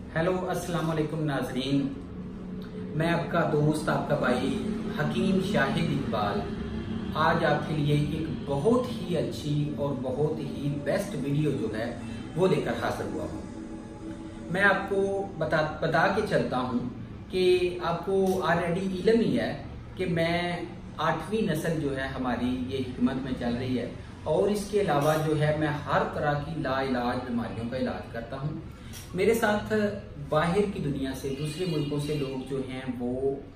Hello अस्सलाम वालेकुम नाजरीन, मैं आपका दोस्त आपका भाई हकीम शाहिद इकबाल आज आपके लिए एक बहुत ही अच्छी और बहुत ही बेस्ट वीडियो जो है वो लेकर हाजिर हुआ हूँ। मैं आपको बता के चलता हूँ कि आपको ऑलरेडी इल्म ही है कि मैं 8वीं नस्ल जो है हमारी ये हिकमत में चल रही है और इसके अलावा जो है मैं हर तरह की लाइलाज बीमारियों का इलाज करता हूँ। मेरे साथ बाहर की दुनिया से दूसरे मुल्कों से लोग जो हैं वो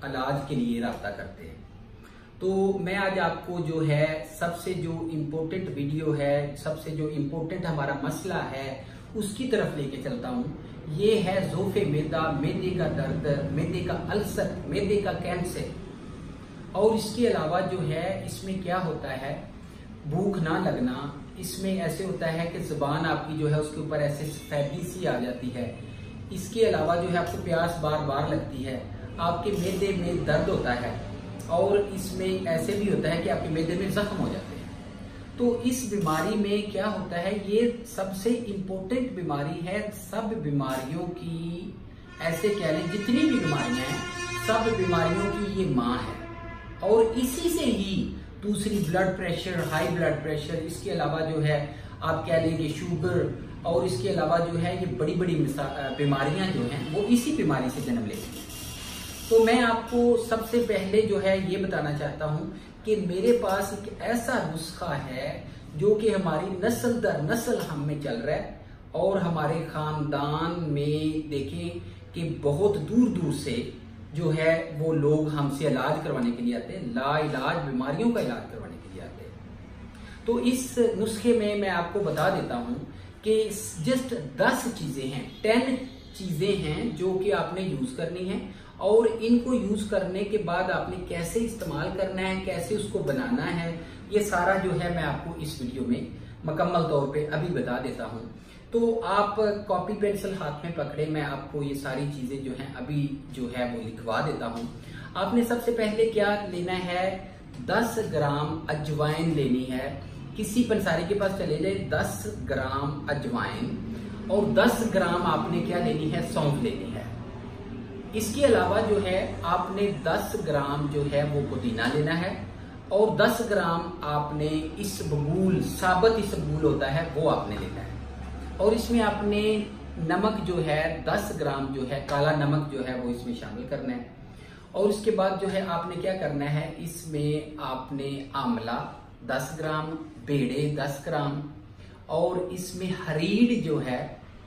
इलाज के लिए राब्ता करते हैं। तो मैं आज आपको जो है सबसे जो इम्पोर्टेंट वीडियो है, सबसे जो इम्पोर्टेंट हमारा मसला है उसकी तरफ लेके चलता हूँ। ये है ज़ोफ़े मैदा, मैदे का दर्द, मैदे का अल्सर, मैदे का कैंसर। और इसके अलावा जो है इसमें क्या होता है, भूख ना लगना। इसमें ऐसे होता है कि जुबान आपकी जो है उसके ऊपर ऐसे सफेदी सी आ जाती है। इसके अलावा जो है आपको प्यास बार बार लगती है, आपके मैदे में दर्द होता है और इसमें ऐसे भी होता है कि आपके मैदे में जख्म हो जाते हैं। तो इस बीमारी में क्या होता है, ये सबसे इम्पोर्टेंट बीमारी है। सब बीमारियों की ऐसे कह लें, जितनी भी बीमारियां हैं सब बीमारियों की ये माँ है। और इसी से ही दूसरी blood pressure, high blood pressure, इसके अलावा जो है आप कह लेंगे शुगर, और इसके अलावा जो है ये बड़ी बड़ी बीमारियां जो हैं वो इसी बीमारी से जन्म लेती हैं। तो मैं आपको सबसे पहले जो है ये बताना चाहता हूं कि मेरे पास एक ऐसा नुस्खा है जो कि हमारी नस्ल दर नस्ल हम में चल रहा है और हमारे खानदान में देखें कि बहुत दूर दूर से जो है वो लोग हमसे इलाज करवाने के लिए आते हैं, लाइलाज बीमारियों का इलाज करवाने के लिए आते हैं। तो इस नुस्खे में मैं आपको बता देता हूं कि जस्ट 10 चीजें हैं, 10 चीजें हैं जो कि आपने यूज करनी है और इनको यूज करने के बाद आपने कैसे इस्तेमाल करना है, कैसे उसको बनाना है, ये सारा जो है मैं आपको इस वीडियो में मुकम्मल तौर पे अभी बता देता हूं। तो आप कॉपी पेंसिल हाथ में पकड़े, मैं आपको ये सारी चीजें जो हैं अभी जो है वो लिखवा देता हूं। आपने सबसे पहले क्या लेना है, 10 ग्राम अजवाइन लेनी है। किसी पंसारी के पास चले जाए, 10 ग्राम अजवाइन और 10 ग्राम आपने क्या लेनी है, सौंफ लेनी है। इसके अलावा जो है आपने 10 ग्राम जो है वो पुदीना लेना है और 10 ग्राम आपने इसबगूल, साबुत इसबगूल होता है वो आपने लेना है। और इसमें आपने नमक जो है 10 ग्राम जो है काला नमक जो है वो इसमें शामिल करना है। और उसके बाद जो है आपने क्या करना है, इसमें आपने आंवला 10 ग्राम, बेड़े 10 ग्राम और इसमें हरीड़ जो है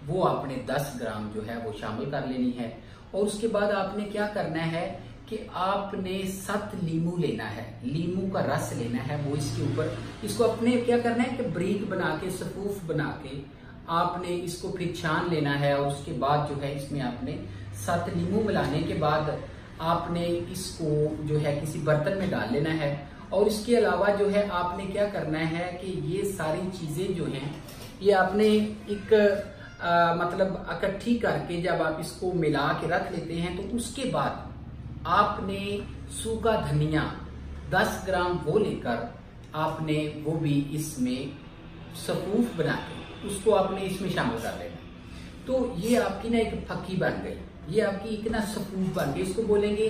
वो आपने 10 ग्राम जो है वो शामिल कर लेनी है। और उसके बाद आपने क्या करना है कि आपने 7 लीमू लेना है, लीमू का रस लेना है वो इसके ऊपर, इसको अपने क्या करना है कि ब्रीक बना के, सफूफ बना के आपने इसको फिर छान लेना है। और उसके बाद जो है इसमें आपने 7 लीमू मिलाने के बाद आपने इसको जो है किसी बर्तन में डाल लेना है। और इसके अलावा जो है आपने क्या करना है कि ये सारी चीजें जो हैं ये आपने एक मतलब इकट्ठी करके जब आप इसको मिला के रख लेते हैं तो उसके बाद आपने सूखा धनिया 10 ग्राम वो लेकर आपने वो भी इसमें सफूफ बना के उसको आपने इसमें शामिल कर लेना। तो ये आपकी ना एक फक्की बन गई, ये आपकी एक ना सफूफ बन गई, इसको बोलेंगे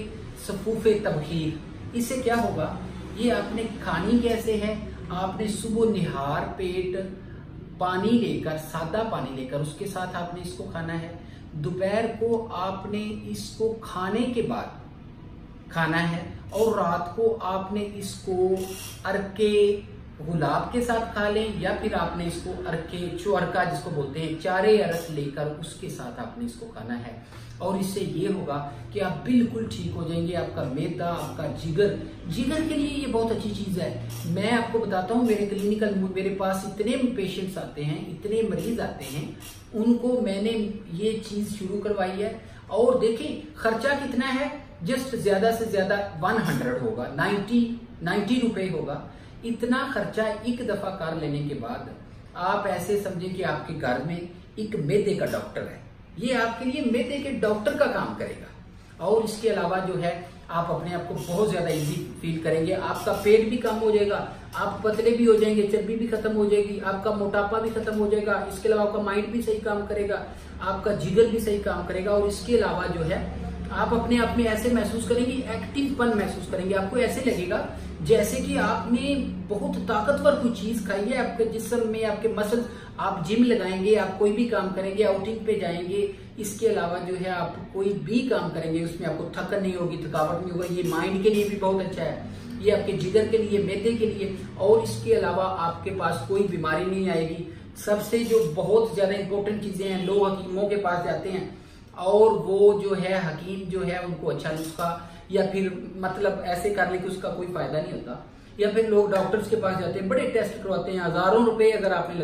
सफूफे तबखीर। इससे क्या होगा, ये आपने खानी कैसे है, आपने सुबह निहार पेट पानी लेकर, सादा पानी लेकर उसके साथ आपने इसको खाना है। दोपहर को आपने इसको खाने के बाद खाना है और रात को आपने इसको अरके गुलाब के साथ खा लें या फिर आपने इसको अरके चुअरका जिसको बोलते हैं, चारे अरक लेकर उसके साथ आपने इसको खाना है। और इससे ये होगा कि आप बिल्कुल ठीक हो जाएंगे। आपका मैदा, आपका जिगर के लिए ये बहुत अच्छी चीज है। मैं आपको बताता हूँ, मेरे पास इतने पेशेंट्स आते हैं, इतने मरीज आते हैं, उनको मैंने ये चीज शुरू करवाई है। और देखें खर्चा कितना है, जस्ट ज्यादा से ज्यादा 100 होगा, 90 रुपए होगा। इतना खर्चा एक दफा कर लेने के बाद आप ऐसे समझे कि आपके घर में एक मैदे का डॉक्टर है, ये आपके लिए मैदे के डॉक्टर का काम करेगा। और इसके अलावा जो है आप अपने आप को बहुत ज्यादा इजी फील करेंगे। आपका पेट भी कम हो जाएगा, आप पतले भी हो जाएंगे, चर्बी भी खत्म हो जाएगी, आपका मोटापा भी खत्म हो जाएगा। इसके अलावा आपका माइंड भी सही काम करेगा, आपका जिगर भी सही काम करेगा। और इसके अलावा जो है आप अपने आप में ऐसे महसूस करेंगे, एक्टिवपन महसूस करेंगे। आपको ऐसे लगेगा जैसे कि आपने बहुत ताकतवर कोई चीज खाई है। आपके जिस्म में आपके मसल, आप जिम लगाएंगे, आप कोई भी काम करेंगे, आउटिंग पे जाएंगे, इसके अलावा जो है आप कोई भी काम करेंगे उसमें आपको थकन नहीं होगी, थकावट नहीं होगा। ये माइंड के लिए भी बहुत अच्छा है, ये आपके जिगर के लिए, मैदे के लिए। और इसके अलावा आपके पास कोई बीमारी नहीं आएगी। सबसे जो बहुत ज्यादा इंपॉर्टेंट चीजें हैं, लोग हकीमों के पास जाते हैं और वो जो है हकीम जो है उनको अच्छा नुस्खा या फिर मतलब ऐसे कर ले कि उसका कोई फायदा नहीं होता, या फिर लोग डॉक्टर्स के पास जाते हैं, बड़े टेस्ट करवाते हैं, हजारों रुपए अगर आपने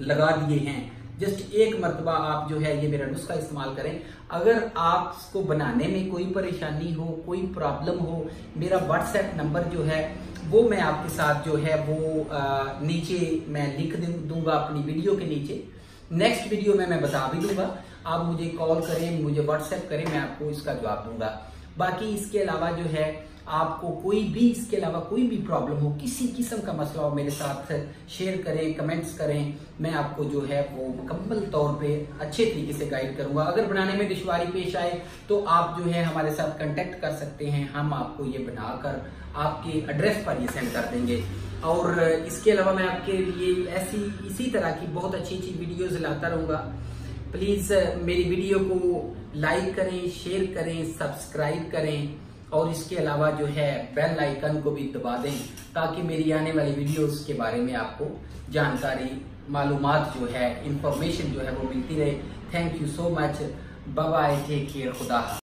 लगा दिए हैं, जस्ट एक मरतबा आप जो है ये मेरा नुस्खा इस्तेमाल करें। अगर आपको बनाने में कोई परेशानी हो, कोई प्रॉब्लम हो, मेरा व्हाट्सएप नंबर जो है वो मैं आपके साथ जो है वो नीचे मैं लिख दूंगा अपनी वीडियो के नीचे। नेक्स्ट वीडियो में मैं बता भी दूंगा, आप मुझे कॉल करें, मुझे व्हाट्सएप करें, मैं आपको इसका जवाब दूंगा। बाकी इसके अलावा जो है आपको कोई भी इसके अलावा कोई भी प्रॉब्लम हो, किसी किस्म का मसला हो, मेरे साथ शेयर करें, कमेंट्स करें, मैं आपको जो है वो मुकम्मल तौर पे अच्छे तरीके से गाइड करूंगा। अगर बनाने में दुश्वारी पेश आए तो आप जो है हमारे साथ कांटेक्ट कर सकते हैं, हम आपको ये बनाकर आपके एड्रेस पर ये सेंड कर देंगे। और इसके अलावा मैं आपके लिए ऐसी इसी तरह की बहुत अच्छी अच्छी वीडियोज लाता रहूंगा। प्लीज मेरी वीडियो को लाइक करें, शेयर करें, सब्सक्राइब करें और इसके अलावा जो है बेल आइकन को भी दबा दें ताकि मेरी आने वाली वीडियोस के बारे में आपको जानकारी, मालूमात जो है, इंफॉर्मेशन जो है वो मिलती रहे। Thank you so much, bye bye, take care, खुदा।